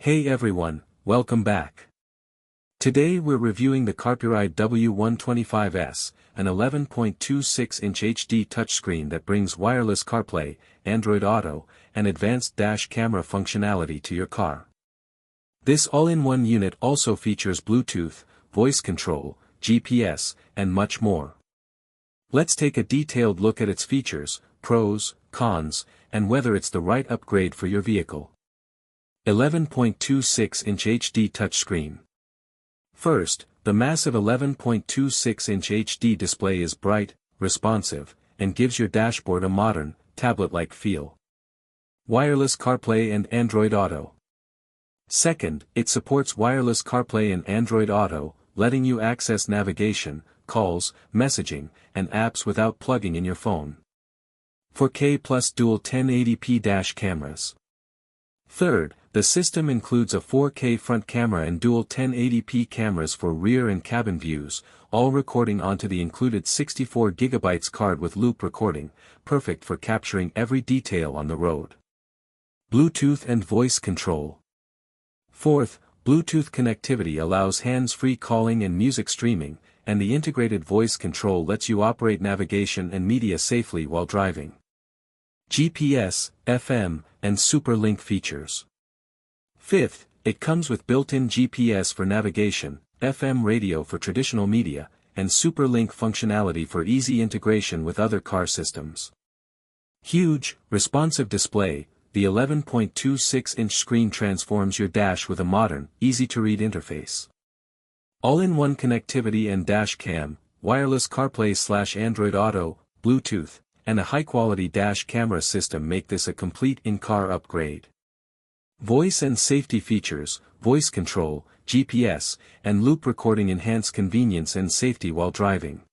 Hey everyone, welcome back. Today we're reviewing the CARPURIDE W125S, an 11.26-inch HD touchscreen that brings wireless CarPlay, Android Auto, and advanced dash camera functionality to your car. This all-in-one unit also features Bluetooth, voice control, GPS, and much more. Let's take a detailed look at its features, pros, cons, and whether it's the right upgrade for your vehicle. 11.26-inch HD touchscreen. First, the massive 11.26-inch HD display is bright, responsive, and gives your dashboard a modern, tablet-like feel. Wireless CarPlay and Android Auto. Second, it supports wireless CarPlay and Android Auto, letting you access navigation, calls, messaging, and apps without plugging in your phone. 4K plus dual 1080p dash cameras. Third, the system includes a 4K front camera and dual 1080p cameras for rear and cabin views, all recording onto the included 64GB card with loop recording, perfect for capturing every detail on the road. Bluetooth and voice control. Fourth, Bluetooth connectivity allows hands-free calling and music streaming, and the integrated voice control lets you operate navigation and media safely while driving. GPS, FM, and SuperLink features. Fifth, it comes with built-in GPS for navigation, FM radio for traditional media, and SuperLink functionality for easy integration with other car systems. Huge, responsive display, the 11.26-inch screen transforms your dash with a modern, easy-to-read interface. All-in-one connectivity and dash cam, wireless CarPlay/Android Auto, Bluetooth, and a high-quality dash camera system make this a complete in-car upgrade. Voice and safety features, voice control, GPS, and loop recording enhance convenience and safety while driving.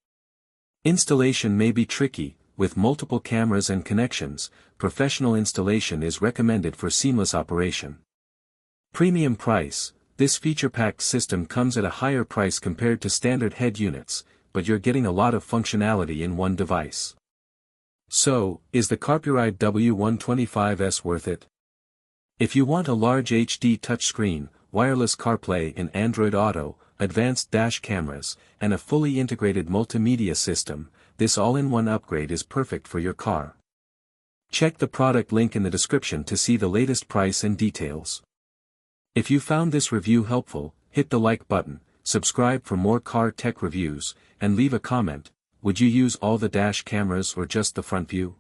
Installation may be tricky, with multiple cameras and connections. Professional installation is recommended for seamless operation. Premium price, this feature-packed system comes at a higher price compared to standard head units, but you're getting a lot of functionality in one device. So, is the CARPURIDE W125S worth it? If you want a large HD touchscreen, wireless CarPlay and Android Auto, advanced dash cameras, and a fully integrated multimedia system, this all-in-one upgrade is perfect for your car. Check the product link in the description to see the latest price and details. If you found this review helpful, hit the like button, subscribe for more car tech reviews, and leave a comment. Would you use all the dash cameras or just the front view?